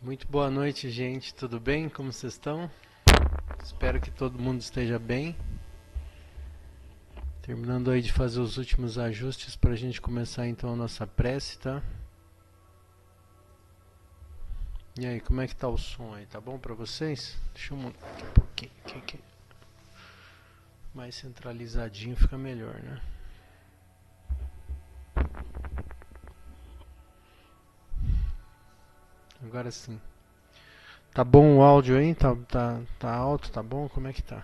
Muito boa noite, gente. Tudo bem? Como vocês estão? Espero que todo mundo esteja bem. Terminando aí de fazer os últimos ajustes para a gente começar então a nossa prece, tá? E aí, como é que tá o som aí? Tá bom para vocês? Deixa eu mudar aqui um pouquinho. Aqui. Mais centralizadinho fica melhor, né? Agora sim. Tá bom o áudio aí? Tá alto? Tá bom? Como é que tá?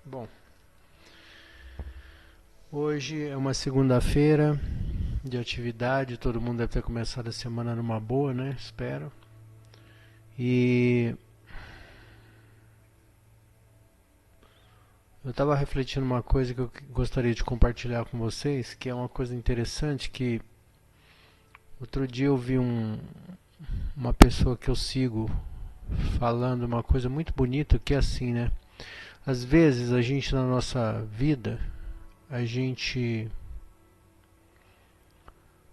Bom, hoje é uma segunda-feira de atividade. Todo mundo deve ter começado a semana numa boa, né? Espero. E eu estava refletindo uma coisa que eu gostaria de compartilhar com vocês, que é uma coisa interessante que outro dia eu vi uma pessoa que eu sigo falando uma coisa muito bonita, que é assim, né? Às vezes a gente na nossa vida, a gente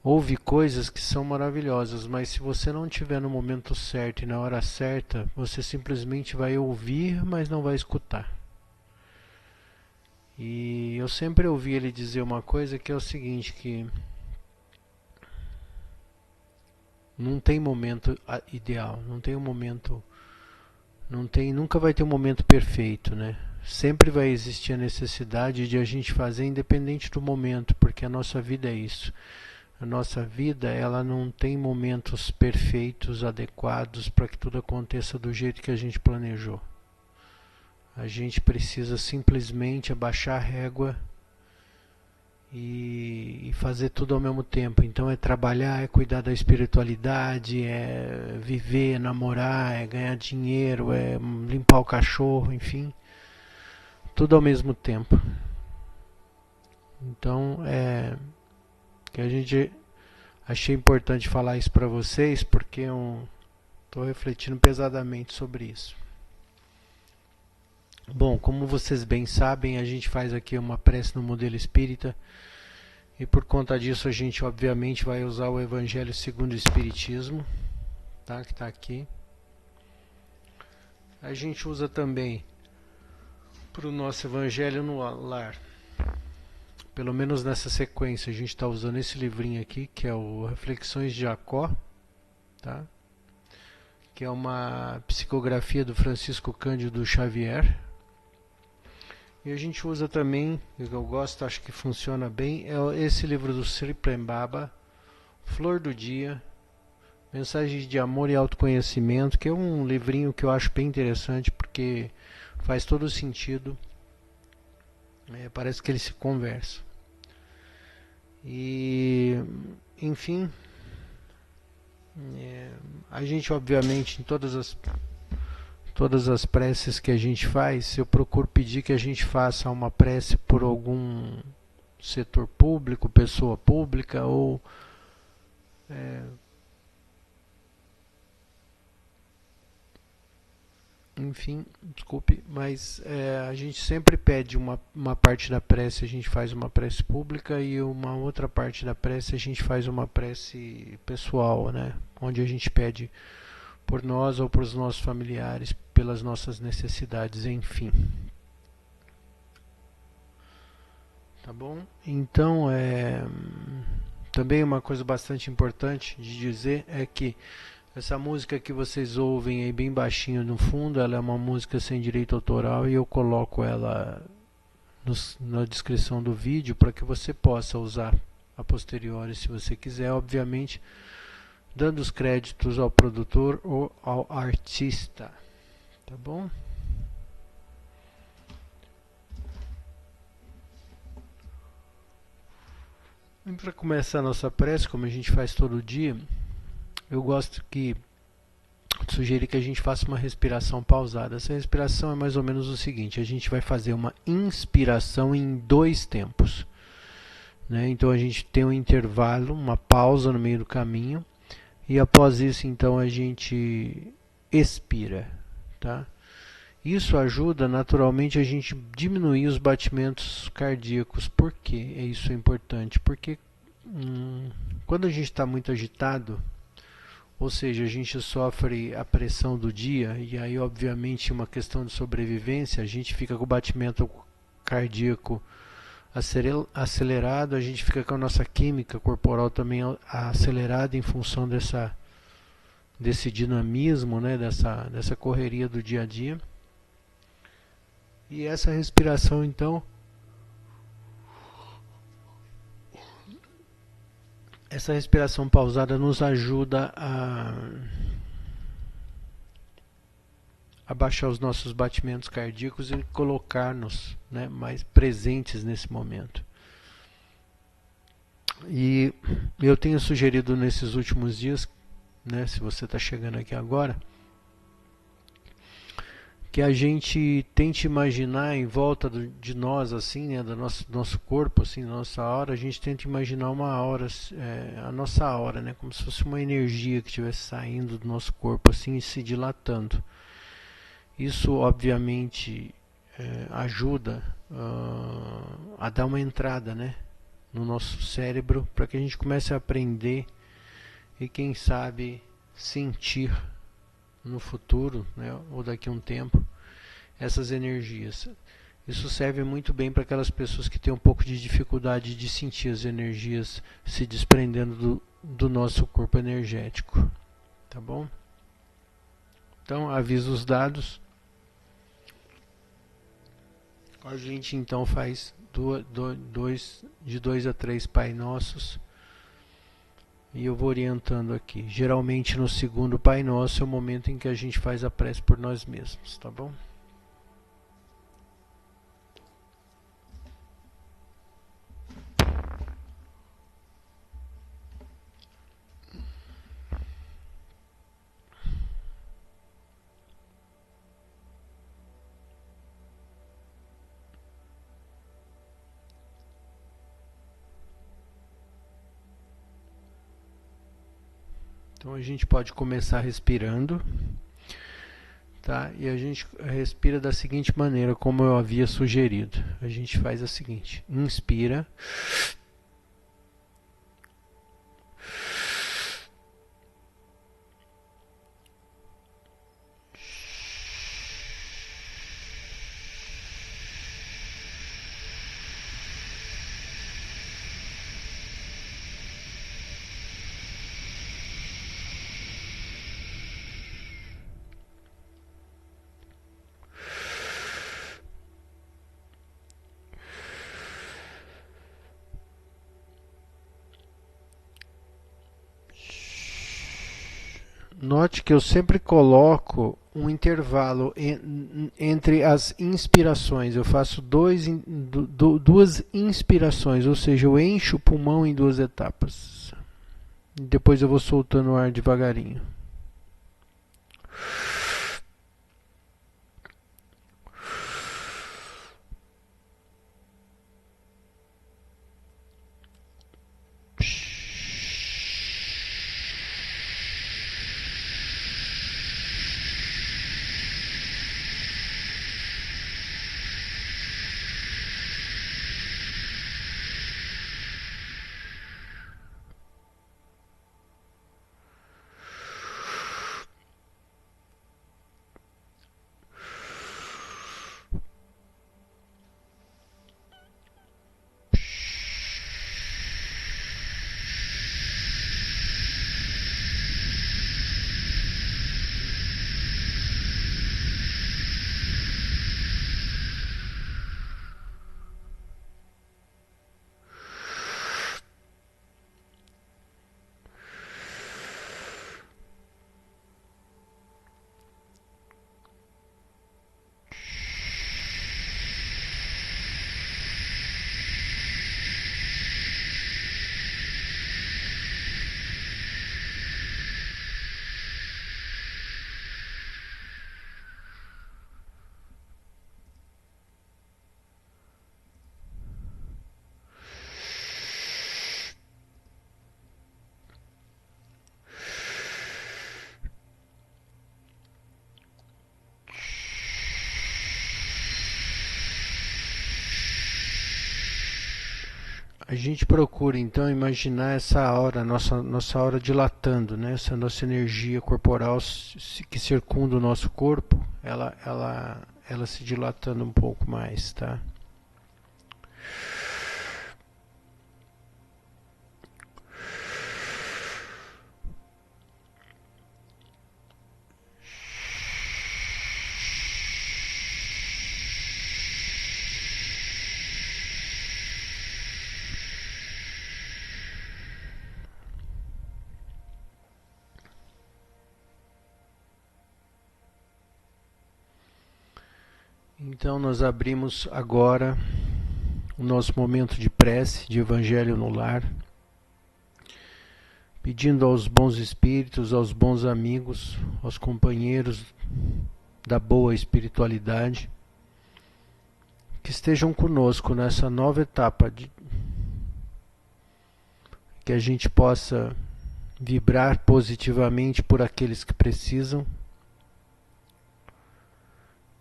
ouve coisas que são maravilhosas, mas se você não estiver no momento certo e na hora certa, você simplesmente vai ouvir, mas não vai escutar. E eu sempre ouvi ele dizer uma coisa que é o seguinte, que não tem momento ideal, não tem um momento, nunca vai ter um momento perfeito, né? Sempre vai existir a necessidade de a gente fazer independente do momento, porque a nossa vida é isso. A nossa vida, ela não tem momentos perfeitos, adequados para que tudo aconteça do jeito que a gente planejou. A gente precisa simplesmente abaixar a régua e fazer tudo ao mesmo tempo. Então é trabalhar, é cuidar da espiritualidade, é viver, é namorar, é ganhar dinheiro, é limpar o cachorro, enfim, tudo ao mesmo tempo. Então é que a gente achei importante falar isso para vocês porque eu estou refletindo pesadamente sobre isso. Bom, como vocês bem sabem, a gente faz aqui uma prece no modelo espírita. E por conta disso a gente obviamente vai usar o Evangelho segundo o Espiritismo, tá? Que está aqui. A gente usa também para o nosso Evangelho no Lar. Pelo menos nessa sequência a gente está usando esse livrinho aqui, que é o Reflexões de Jacó, tá? Que é uma psicografia do Francisco Cândido Xavier. E a gente usa também, que eu gosto, acho que funciona bem, é esse livro do Sri Prembaba, Flor do Dia, Mensagens de Amor e Autoconhecimento, que é um livrinho que eu acho bem interessante porque faz todo sentido. Parece que eles se conversam. E, enfim, a gente obviamente em todas as preces que a gente faz, eu procuro pedir que a gente faça uma prece por algum setor público, pessoa pública ou enfim, desculpe, mas a gente sempre pede uma parte da prece, a gente faz uma prece pública e uma outra parte da prece a gente faz uma prece pessoal, né? Onde a gente pede por nós ou por os nossos familiares, pelas nossas necessidades, enfim. Tá bom? Então, também uma coisa bastante importante de dizer é que essa música que vocês ouvem aí bem baixinho no fundo, ela é uma música sem direito autoral e eu coloco ela na descrição do vídeo para que você possa usar a posteriori se você quiser, obviamente dando os créditos ao produtor ou ao artista, tá bom? E para começar a nossa prece, como a gente faz todo dia, eu gosto que sugerir que a gente faça uma respiração pausada. Essa respiração é mais ou menos o seguinte: a gente vai fazer uma inspiração em dois tempos, né? Então a gente tem um intervalo, uma pausa no meio do caminho, e após isso então a gente expira, tá? Isso ajuda naturalmente a gente diminuir os batimentos cardíacos. Por que isso é importante? Porque quando a gente está muito agitado, ou seja, a gente sofre a pressão do dia e aí obviamente uma questão de sobrevivência, a gente fica com o batimento cardíaco acelerado, a gente fica com a nossa química corporal também acelerada em função desse dinamismo, né, dessa correria do dia a dia. E essa respiração, então, essa respiração pausada nos ajuda a baixar os nossos batimentos cardíacos e colocar-nos, né, mais presentes nesse momento. E eu tenho sugerido nesses últimos dias, né, se você está chegando aqui agora, que a gente tente imaginar em volta de nós, assim, né, do nosso corpo, assim, da nossa aura, a gente tenta imaginar uma aura, a nossa aura, né, como se fosse uma energia que estivesse saindo do nosso corpo, assim, e se dilatando. Isso, obviamente, ajuda a dar uma entrada, né, no nosso cérebro, para que a gente comece a aprender e, quem sabe, sentir no futuro, né, ou daqui a um tempo, essas energias. Isso serve muito bem para aquelas pessoas que têm um pouco de dificuldade de sentir as energias se desprendendo do nosso corpo energético. Tá bom? Então, avisos dados. A gente então faz de 2 a 3 Pai Nossos. E eu vou orientando aqui. Geralmente no segundo Pai Nosso é o momento em que a gente faz a prece por nós mesmos, tá bom? Então a gente pode começar respirando, tá? E a gente respira da seguinte maneira, como eu havia sugerido. A gente faz a seguinte: inspira, note que eu sempre coloco um intervalo entre as inspirações. Eu faço duas inspirações, ou seja, eu encho o pulmão em 2 etapas. Depois eu vou soltando o ar devagarinho. A gente procura então imaginar essa aura, nossa aura dilatando, né? Essa nossa energia corporal que circunda o nosso corpo, ela se dilatando um pouco mais, tá? Então nós abrimos agora o nosso momento de prece, de Evangelho no Lar, pedindo aos bons espíritos, aos bons amigos, aos companheiros da boa espiritualidade, que estejam conosco nessa nova etapa, que a gente possa vibrar positivamente por aqueles que precisam,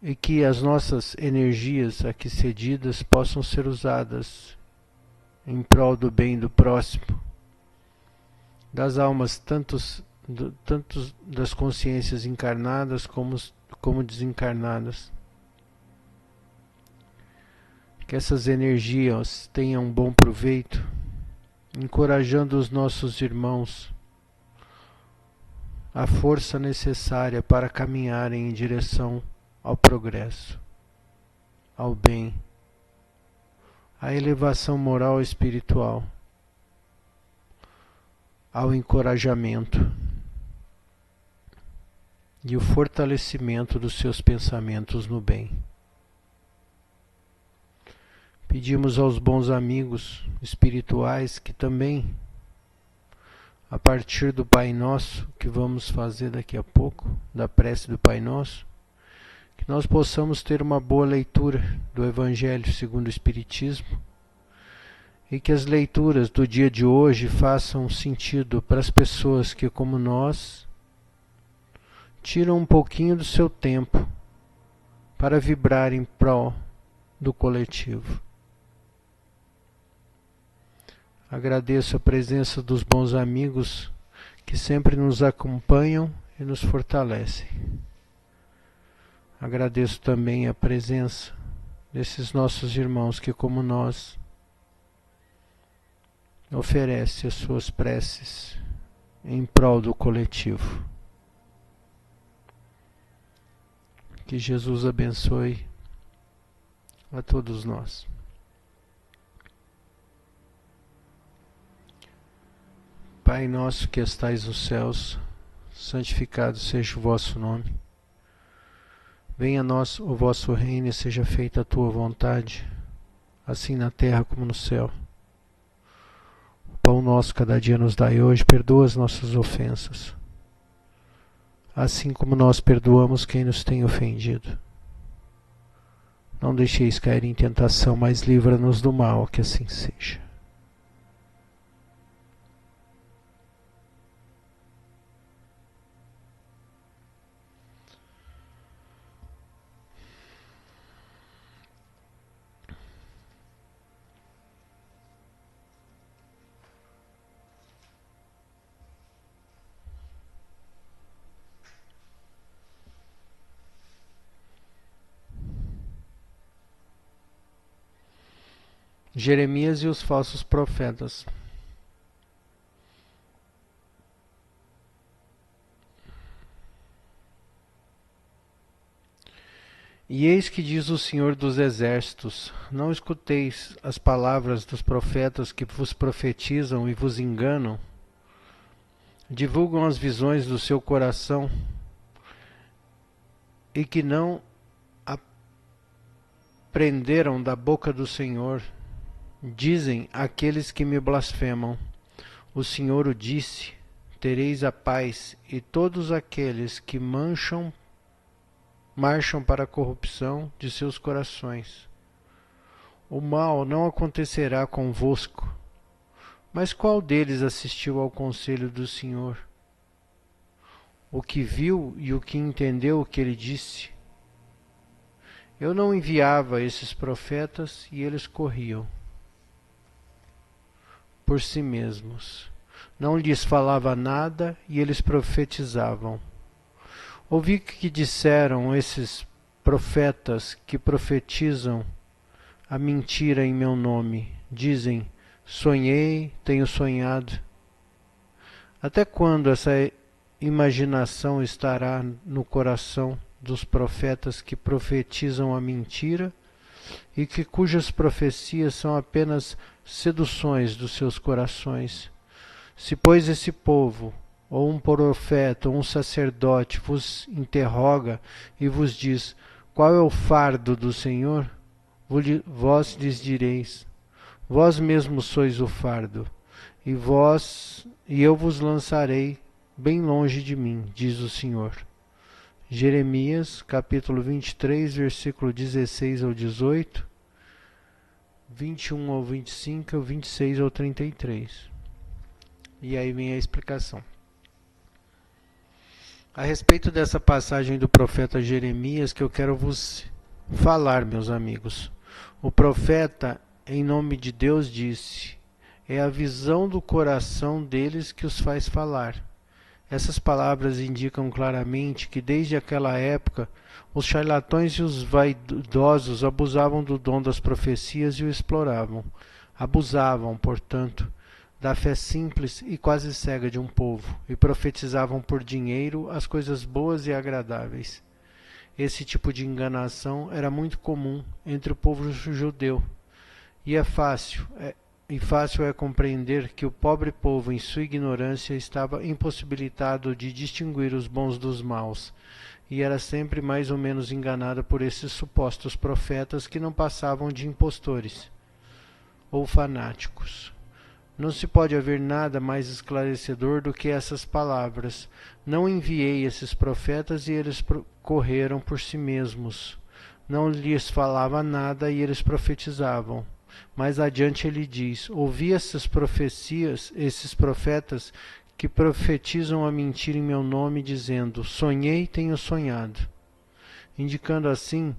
e que as nossas energias aqui cedidas possam ser usadas em prol do bem do próximo, das almas tantos das consciências encarnadas como desencarnadas. Que essas energias tenham bom proveito, encorajando os nossos irmãos a força necessária para caminharem em direção ao progresso, ao bem, à elevação moral e espiritual, ao encorajamento e o fortalecimento dos seus pensamentos no bem. Pedimos aos bons amigos espirituais que também, a partir do Pai Nosso, que vamos fazer daqui a pouco, da prece do Pai Nosso, que nós possamos ter uma boa leitura do Evangelho segundo o Espiritismo e que as leituras do dia de hoje façam sentido para as pessoas que, como nós, tiram um pouquinho do seu tempo para vibrar em prol do coletivo. Agradeço a presença dos bons amigos que sempre nos acompanham e nos fortalecem. Agradeço também a presença desses nossos irmãos que, como nós, oferecem as suas preces em prol do coletivo. Que Jesus abençoe a todos nós. Pai nosso que estais nos céus, santificado seja o vosso nome. Venha a nós o vosso reino e seja feita a tua vontade, assim na terra como no céu. O pão nosso cada dia nos dai hoje, perdoa as nossas ofensas, assim como nós perdoamos quem nos tem ofendido. Não deixeis cair em tentação, mas livra-nos do mal, que assim seja. Jeremias e os falsos profetas. E eis que diz o Senhor dos Exércitos: não escuteis as palavras dos profetas que vos profetizam e vos enganam, divulgam as visões do seu coração e que não aprenderam da boca do Senhor. Dizem aqueles que me blasfemam: o Senhor o disse, tereis a paz, e todos aqueles que marcham para a corrupção de seus corações. O mal não acontecerá convosco. Mas qual deles assistiu ao conselho do Senhor? O que viu e o que entendeu o que ele disse? Eu não enviava esses profetas e eles corriam. por si mesmos. Não lhes falava nada e eles profetizavam. Ouvi que disseram esses profetas que profetizam a mentira em meu nome. Dizem, sonhei, tenho sonhado. Até quando essa imaginação estará no coração dos profetas que profetizam a mentira e que cujas profecias são apenas seduções dos seus corações? Se, pois, esse povo, ou um profeta, ou um sacerdote vos interroga e vos diz, qual é o fardo do Senhor? Vós lhes direis, vós mesmos sois o fardo, e eu vos lançarei bem longe de mim, diz o Senhor. Jeremias, capítulo 23, versículo 16 ao 18, 21 ao 25, 26 ao 33. E aí vem a explicação. A respeito dessa passagem do profeta Jeremias que eu quero vos falar, meus amigos. O profeta, em nome de Deus, disse: é a visão do coração deles que os faz falar. Essas palavras indicam claramente que desde aquela época os charlatões e os vaidosos abusavam do dom das profecias e o exploravam. Abusavam, portanto, da fé simples e quase cega de um povo, e profetizavam por dinheiro as coisas boas e agradáveis. Esse tipo de enganação era muito comum entre o povo judeu, e fácil é compreender que o pobre povo, em sua ignorância, estava impossibilitado de distinguir os bons dos maus, e era sempre mais ou menos enganado por esses supostos profetas que não passavam de impostores ou fanáticos. Não se pode haver nada mais esclarecedor do que essas palavras. Não enviei esses profetas e eles correram por si mesmos. Não lhes falava nada e eles profetizavam. Mais adiante ele diz, ouvi essas profecias, esses profetas que profetizam a mentira em meu nome, dizendo, sonhei, tenho sonhado. Indicando assim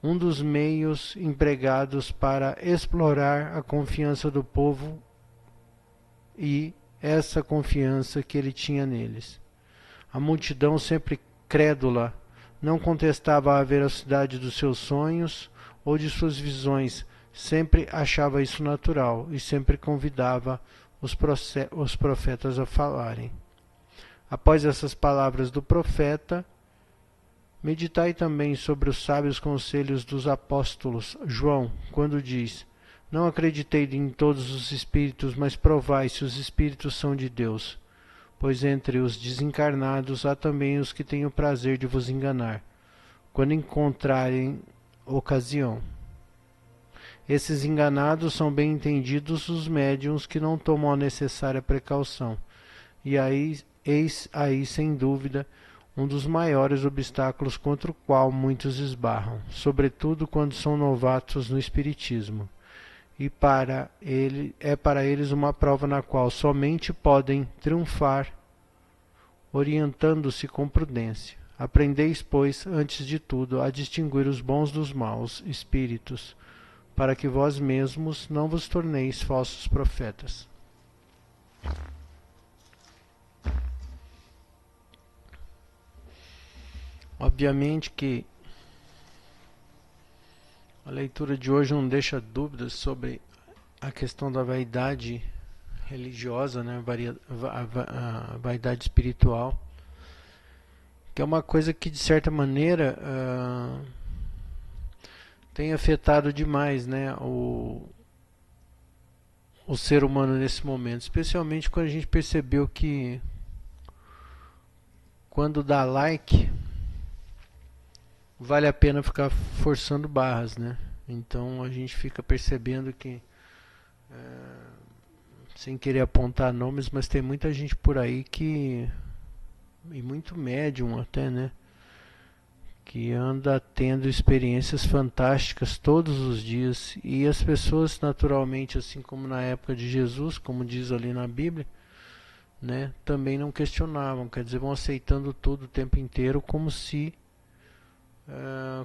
um dos meios empregados para explorar a confiança do povo e essa confiança que ele tinha neles. A multidão, sempre crédula, não contestava a veracidade dos seus sonhos ou de suas visões, sempre achava isso natural e sempre convidava os profetas a falarem. Após essas palavras do profeta, meditai também sobre os sábios conselhos dos apóstolos João, quando diz, não acreditei em todos os espíritos, mas provai se os espíritos são de Deus. Pois entre os desencarnados há também os que têm o prazer de vos enganar, quando encontrarem ocasião. Esses enganados são bem entendidos os médiuns que não tomam a necessária precaução. E eis aí, sem dúvida, um dos maiores obstáculos contra o qual muitos esbarram, sobretudo quando são novatos no espiritismo. E é para eles uma prova na qual somente podem triunfar, orientando-se com prudência. Aprendeis, pois, antes de tudo, a distinguir os bons dos maus espíritos, para que vós mesmos não vos torneis falsos profetas. Obviamente que a leitura de hoje não deixa dúvidas sobre a questão da vaidade religiosa, né? A vaidade espiritual, que é uma coisa que de certa maneira tem afetado demais, né, o ser humano nesse momento, especialmente quando a gente percebeu que quando dá like vale a pena ficar forçando barras, né? Então a gente fica percebendo que, sem querer apontar nomes, mas tem muita gente por aí que, e muito médium até, né, que anda tendo experiências fantásticas todos os dias, e as pessoas naturalmente, assim como na época de Jesus, como diz ali na Bíblia, né, também não questionavam, quer dizer, vão aceitando tudo o tempo inteiro como se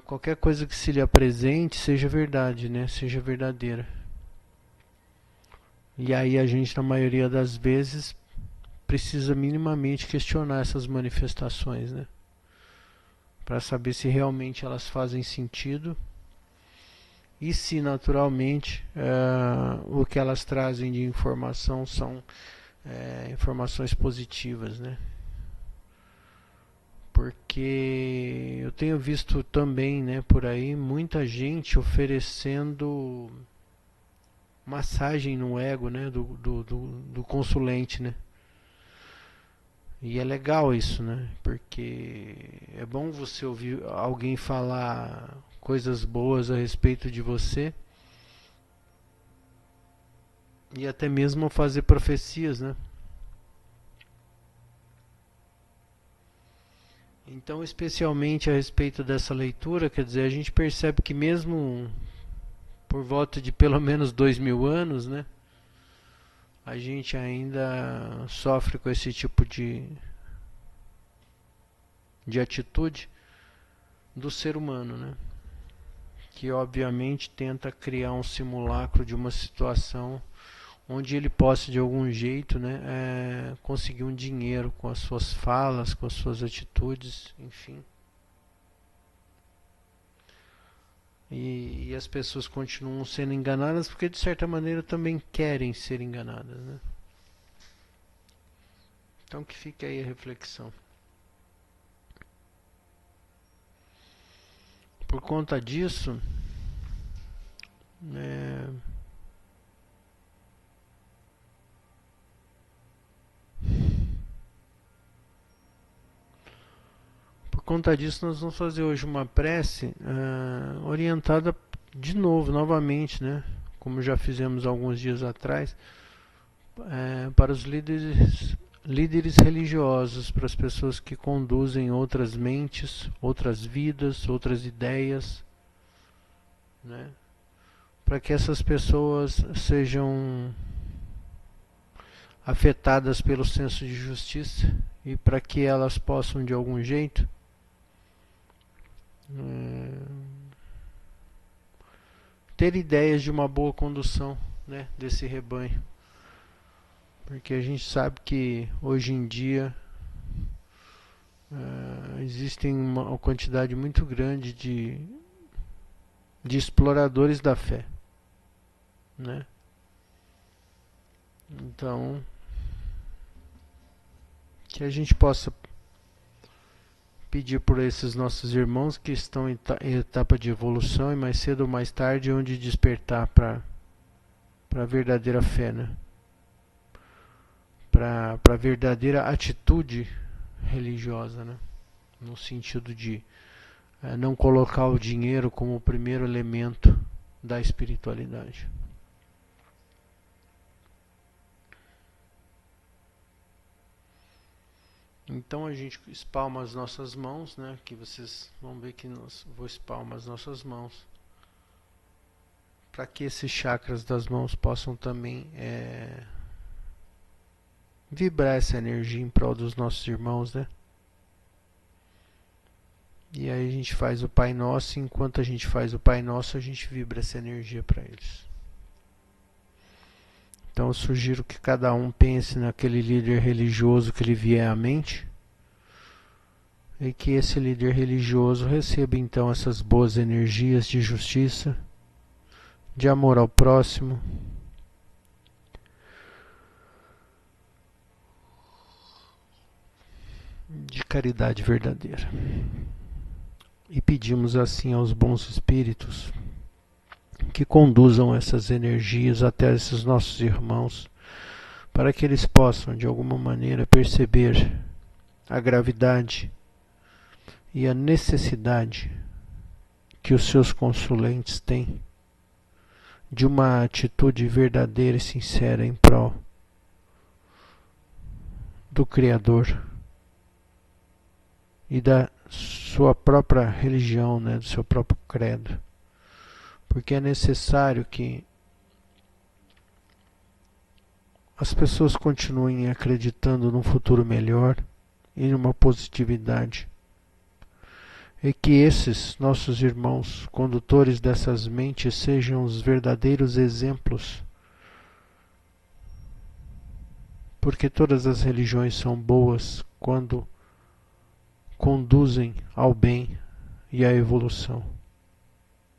qualquer coisa que se lhe apresente seja verdade, né, seja verdadeira. E aí a gente, na maioria das vezes, precisa minimamente questionar essas manifestações, né? Para saber se realmente elas fazem sentido e se naturalmente o que elas trazem de informação são informações positivas, né? Porque eu tenho visto também, né, por aí, muita gente oferecendo massagem no ego, né, do consulente, né? E é legal isso, né? Porque é bom você ouvir alguém falar coisas boas a respeito de você e até mesmo fazer profecias, né? Então, especialmente a respeito dessa leitura, quer dizer, a gente percebe que mesmo por volta de pelo menos 2000 anos, né, a gente ainda sofre com esse tipo de atitude do ser humano, né? Que obviamente tenta criar um simulacro de uma situação onde ele possa de algum jeito, né, conseguir um dinheiro com as suas falas, com as suas atitudes, enfim. E as pessoas continuam sendo enganadas porque de certa maneira também querem ser enganadas, né? Então que fique aí a reflexão. Por conta disso, é, por conta disso nós vamos fazer hoje uma prece orientada de novo, novamente, né? Como já fizemos alguns dias atrás, para os líderes religiosos, para as pessoas que conduzem outras mentes, outras vidas, outras ideias, né? Para que essas pessoas sejam afetadas pelo senso de justiça e para que elas possam de algum jeito ter ideias de uma boa condução, né, desse rebanho. Porque a gente sabe que hoje em dia existem uma quantidade muito grande de exploradores da fé, né? Então, que a gente possa pedir por esses nossos irmãos que estão em etapa de evolução e mais cedo ou mais tarde onde despertar para a verdadeira fé, né? Para a verdadeira atitude religiosa, né? No sentido de não colocar o dinheiro como o primeiro elemento da espiritualidade. Então a gente espalma as nossas mãos, né? Que vocês vão ver que vou espalmar as nossas mãos para que esses chakras das mãos possam também vibrar essa energia em prol dos nossos irmãos, né? E aí a gente faz o Pai Nosso, e enquanto a gente faz o Pai Nosso, a gente vibra essa energia para eles. Então eu sugiro que cada um pense naquele líder religioso que lhe vier à mente e que esse líder religioso receba então essas boas energias de justiça, de amor ao próximo, de caridade verdadeira. E pedimos assim aos bons espíritos que conduzam essas energias até esses nossos irmãos, para que eles possam de alguma maneira perceber a gravidade e a necessidade que os seus consulentes têm de uma atitude verdadeira e sincera em prol do Criador e da sua própria religião, né, do seu próprio credo. Porque é necessário que as pessoas continuem acreditando num futuro melhor e numa positividade. E que esses nossos irmãos, condutores dessas mentes, sejam os verdadeiros exemplos porque todas as religiões são boas quando conduzem ao bem e à evolução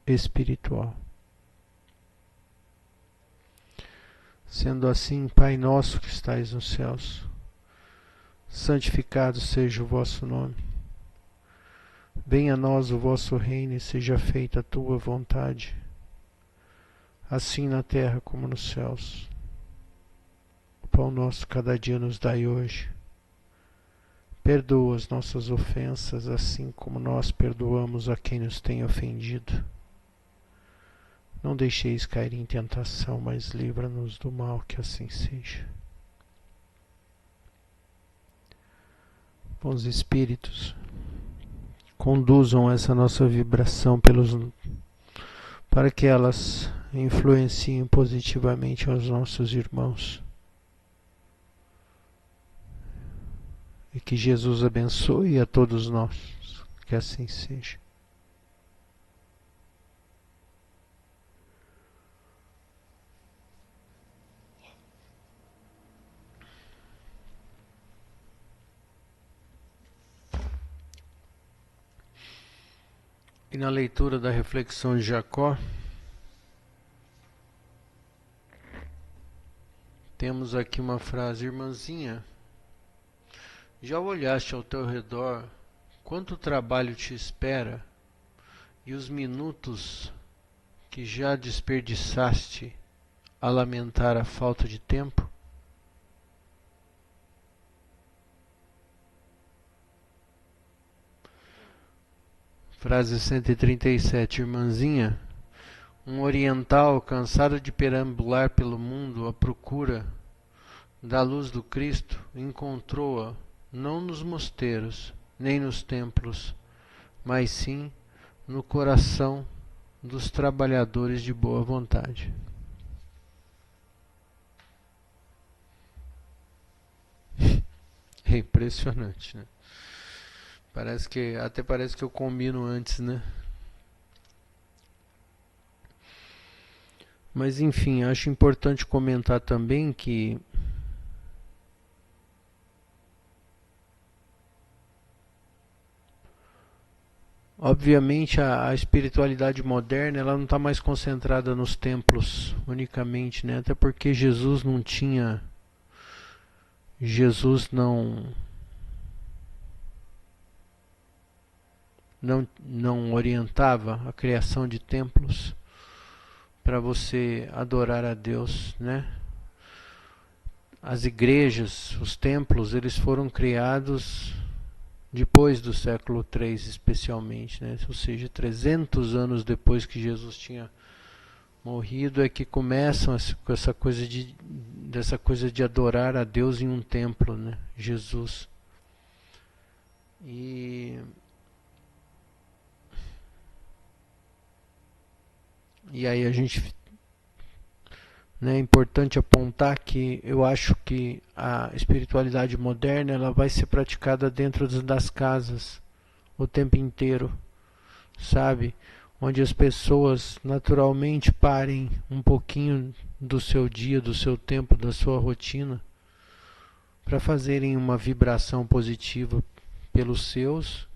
espiritual. Sendo assim, Pai nosso que estais nos céus, santificado seja o vosso nome. Venha a nós o vosso reino e seja feita a tua vontade, assim na terra como nos céus. O pão nosso cada dia nos dai hoje. Perdoa as nossas ofensas, assim como nós perdoamos a quem nos tem ofendido. Não deixeis cair em tentação, mas livra-nos do mal, que assim seja. Bons espíritos, conduzam essa nossa vibração para que elas influenciem positivamente aos nossos irmãos. E que Jesus abençoe a todos nós, que assim seja. E na leitura da reflexão de Jacó, temos aqui uma frase: irmãzinha, já olhaste ao teu redor quanto trabalho te espera e os minutos que já desperdiçaste a lamentar a falta de tempo? Frase 137, irmãzinha, um oriental cansado de perambular pelo mundo à procura da luz do Cristo, encontrou-a não nos mosteiros, nem nos templos, mas sim no coração dos trabalhadores de boa vontade. É impressionante, né? Até parece que eu combino antes, né? Mas enfim, acho importante comentar também que obviamente a espiritualidade moderna ela não está mais concentrada nos templos unicamente, né? Até porque Jesus não orientava a criação de templos para você adorar a Deus, né? As igrejas, os templos, eles foram criados depois do século III especialmente, né? Ou seja, 300 anos depois que Jesus tinha morrido é que começam com dessa coisa de adorar a Deus em um templo, né? Jesus. E aí a gente, né, é importante apontar que eu acho que a espiritualidade moderna ela vai ser praticada dentro das casas o tempo inteiro, sabe? Onde as pessoas naturalmente parem um pouquinho do seu dia, do seu tempo, da sua rotina, para fazerem uma vibração positiva pelos seus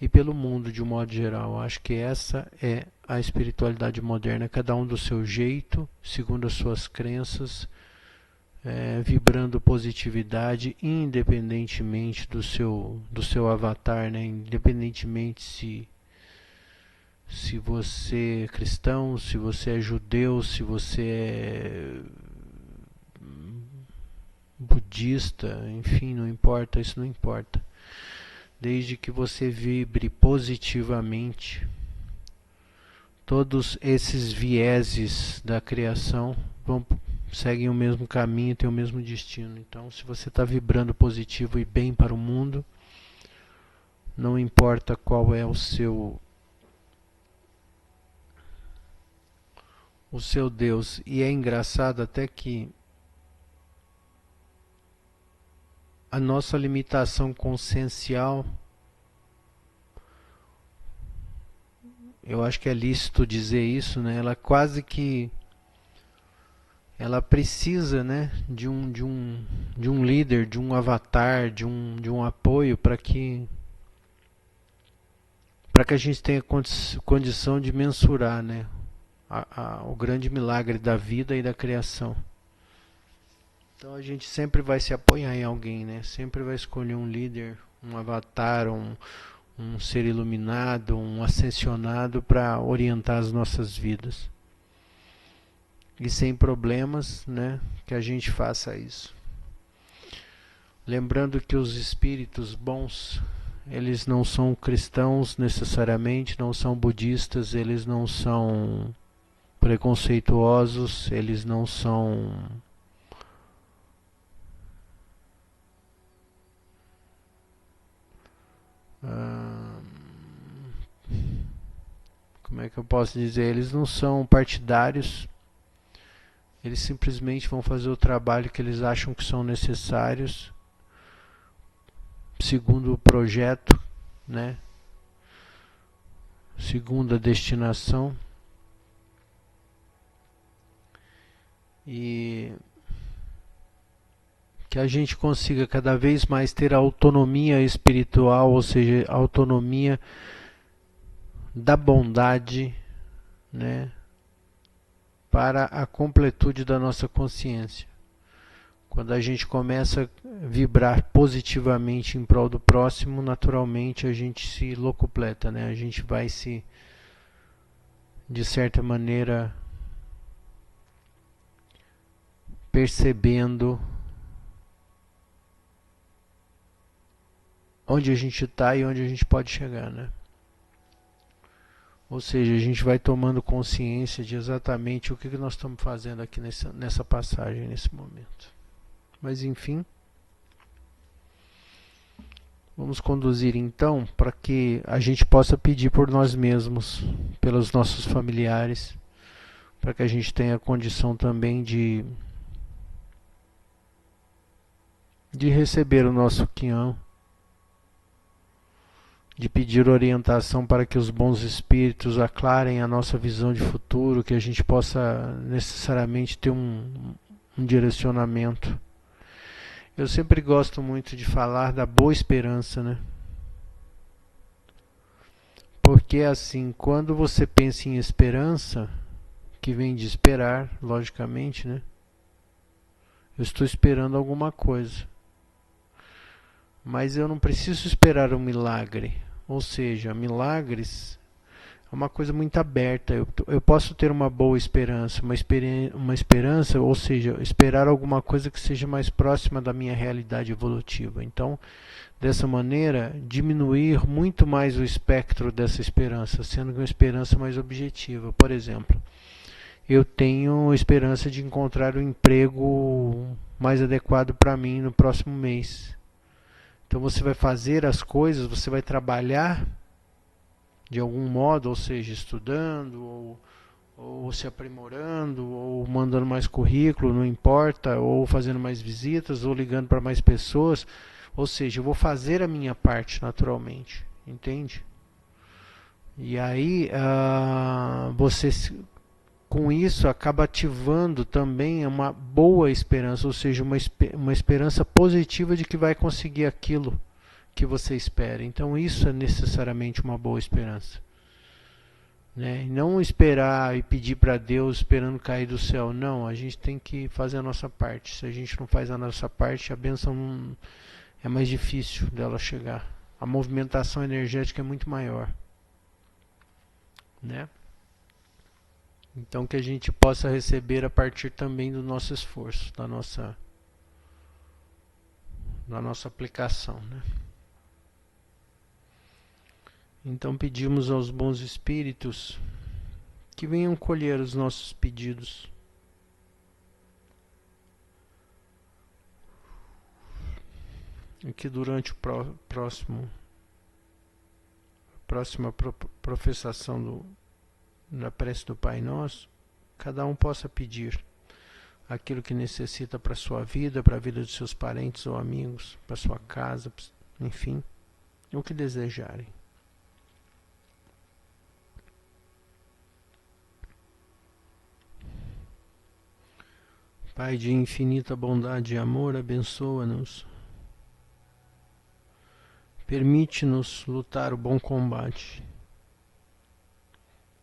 e pelo mundo de um modo geral. Acho que essa é a espiritualidade moderna, cada um do seu jeito, segundo as suas crenças, vibrando positividade, independentemente do seu avatar, né? Independentemente se você é cristão, se você é judeu, se você é budista, enfim, não importa, isso não importa. Desde que você vibre positivamente, todos esses vieses da criação seguem o mesmo caminho, têm o mesmo destino. Então, se você está vibrando positivo e bem para o mundo, não importa qual é o seu Deus. E é engraçado até que a nossa limitação consciencial, eu acho que é lícito dizer isso, né? Ela quase que ela precisa, né, de um líder, de um avatar, de um apoio para que a gente tenha condição de mensurar, né, o grande milagre da vida e da criação. Então a gente sempre vai se apoiar em alguém, né? Sempre vai escolher um líder, um avatar, um ser iluminado, um ascensionado para orientar as nossas vidas. E sem problemas, né, que a gente faça isso. Lembrando que os espíritos bons, eles não são cristãos necessariamente, não são budistas, eles não são preconceituosos, eles não são como é que eu posso dizer? Eles não são partidários, eles simplesmente vão fazer o trabalho que eles acham que são necessários, segundo o projeto, né? Segundo a destinação. E que a gente consiga cada vez mais ter autonomia espiritual, ou seja, autonomia da bondade, né, para a completude da nossa consciência. Quando a gente começa a vibrar positivamente em prol do próximo, naturalmente a gente se locupleta, né? A gente vai se, de certa maneira, percebendo onde a gente está e onde a gente pode chegar, né? Ou seja, a gente vai tomando consciência de exatamente o que nós estamos fazendo aqui nessa passagem, nesse momento. Mas enfim, vamos conduzir então para que a gente possa pedir por nós mesmos, pelos nossos familiares, para que a gente tenha condição também de receber o nosso Qian, de pedir orientação para que os bons espíritos aclarem a nossa visão de futuro, que a gente possa necessariamente ter um direcionamento. Eu sempre gosto muito de falar da boa esperança, né? Porque assim, quando você pensa em esperança, que vem de esperar, logicamente, né? Eu estou esperando alguma coisa. Mas eu não preciso esperar um milagre. Ou seja, milagres é uma coisa muito aberta. Eu posso ter uma boa esperança, uma esperança, ou seja, esperar alguma coisa que seja mais próxima da minha realidade evolutiva. Então, dessa maneira, diminuir muito mais o espectro dessa esperança, sendo uma esperança mais objetiva. Por exemplo, eu tenho esperança de encontrar um emprego mais adequado para mim no próximo mês. Então você vai fazer as coisas, você vai trabalhar de algum modo, ou seja, estudando, ou se aprimorando, ou mandando mais currículo, não importa, ou fazendo mais visitas, ou ligando para mais pessoas. Ou seja, eu vou fazer a minha parte naturalmente, entende? E aí você com isso acaba ativando também uma boa esperança, ou seja, uma esperança positiva de que vai conseguir aquilo que você espera. Então isso é necessariamente uma boa esperança, né? E não esperar e pedir para Deus esperando cair do céu. Não, a gente tem que fazer a nossa parte. Se a gente não faz a nossa parte, a bênção é mais difícil dela chegar. A movimentação energética é muito maior, né? Então que a gente possa receber a partir também do nosso esforço, da nossa aplicação, né? Então pedimos aos bons espíritos que venham colher os nossos pedidos. E que durante o próxima professação da prece do Pai Nosso, cada um possa pedir aquilo que necessita para a sua vida, para a vida dos seus parentes ou amigos, para a sua casa, enfim, o que desejarem. Pai de infinita bondade e amor, abençoa-nos. Permite-nos lutar o bom combate,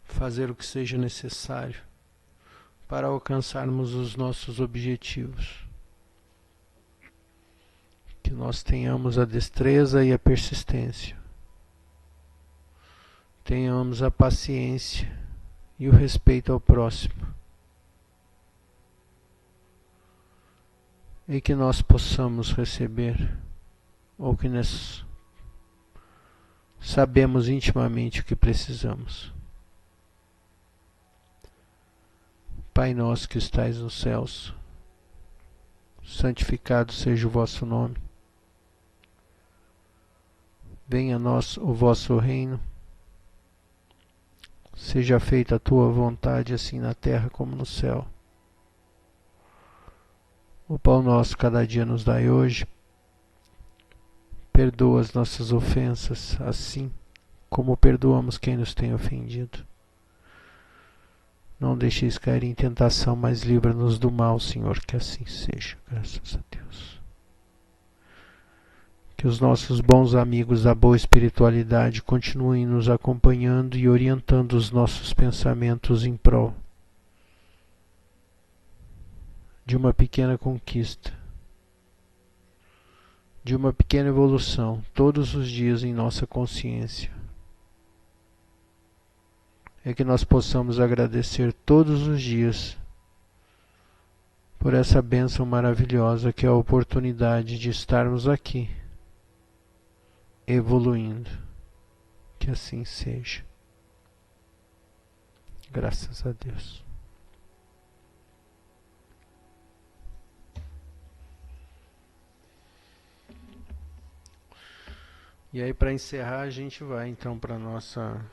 fazer o que seja necessário para alcançarmos os nossos objetivos. Que nós tenhamos a destreza e a persistência, tenhamos a paciência e o respeito ao próximo, e que nós possamos receber o que nós sabemos intimamente o que precisamos. Pai nosso que estais nos céus, santificado seja o vosso nome. Venha a nós o vosso reino. Seja feita a tua vontade, assim na terra como no céu. O pão nosso cada dia nos dai hoje. Perdoa as nossas ofensas, assim como perdoamos quem nos tem ofendido. Não deixeis cair em tentação, mas livra-nos do mal, Senhor, que assim seja, graças a Deus. Que os nossos bons amigos da boa espiritualidade continuem nos acompanhando e orientando os nossos pensamentos em prol de uma pequena conquista, de uma pequena evolução, todos os dias em nossa consciência. É que nós possamos agradecer todos os dias por essa bênção maravilhosa que é a oportunidade de estarmos aqui, evoluindo. Que assim seja. Graças a Deus. E aí, para encerrar, a gente vai então para a nossa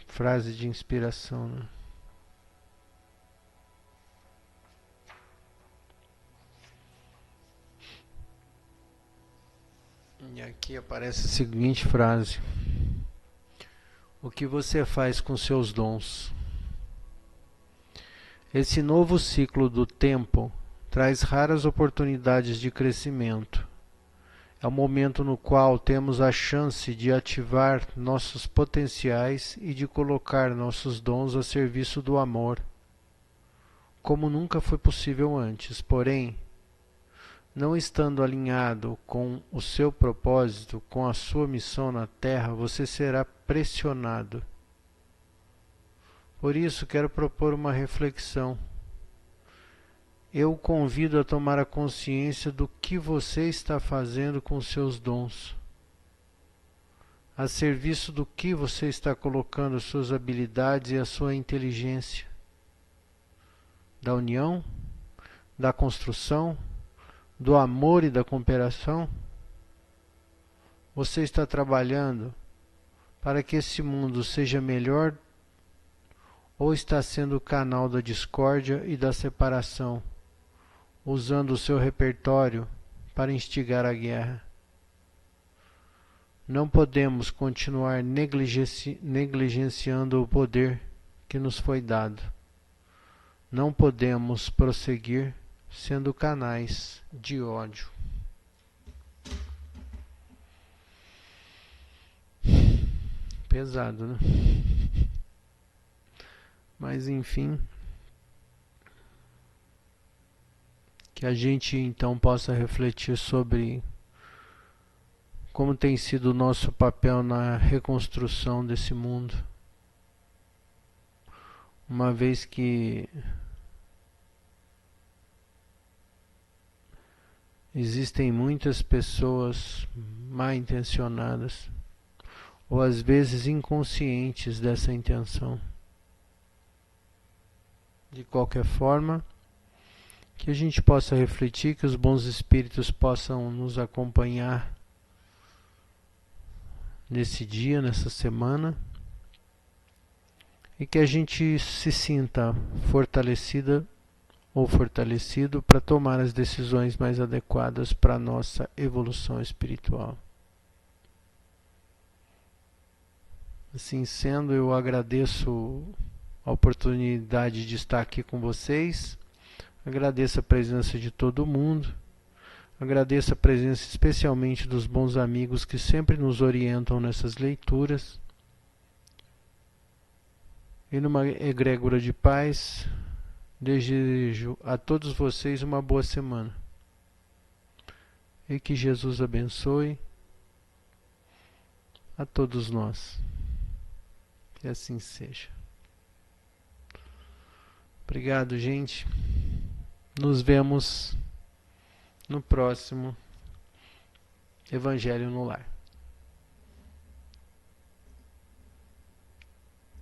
frase de inspiração, né? E aqui aparece a seguinte frase: o que você faz com seus dons? Esse novo ciclo do tempo traz raras oportunidades de crescimento. É o momento no qual temos a chance de ativar nossos potenciais e de colocar nossos dons a serviço do amor, como nunca foi possível antes. Porém, não estando alinhado com o seu propósito, com a sua missão na Terra, você será pressionado. Por isso, quero propor uma reflexão. Eu o convido a tomar a consciência do que você está fazendo com seus dons. A serviço do que você está colocando suas habilidades e a sua inteligência. Da união, da construção, do amor e da cooperação. Você está trabalhando para que esse mundo seja melhor ou está sendo o canal da discórdia e da separação, usando o seu repertório para instigar a guerra? Não podemos continuar negligenciando o poder que nos foi dado. Não podemos prosseguir sendo canais de ódio. Pesado, né? Mas enfim, que a gente então possa refletir sobre como tem sido o nosso papel na reconstrução desse mundo, uma vez que existem muitas pessoas mal intencionadas, ou às vezes inconscientes dessa intenção. De qualquer forma, que a gente possa refletir, que os bons espíritos possam nos acompanhar nesse dia, nessa semana, e que a gente se sinta fortalecida ou fortalecido para tomar as decisões mais adequadas para a nossa evolução espiritual. Assim sendo, eu agradeço a oportunidade de estar aqui com vocês. Agradeço a presença de todo mundo. Agradeço a presença especialmente dos bons amigos que sempre nos orientam nessas leituras. E numa egrégora de paz, desejo a todos vocês uma boa semana. E que Jesus abençoe a todos nós. Que assim seja. Obrigado, gente. Nos vemos no próximo Evangelho no Lar.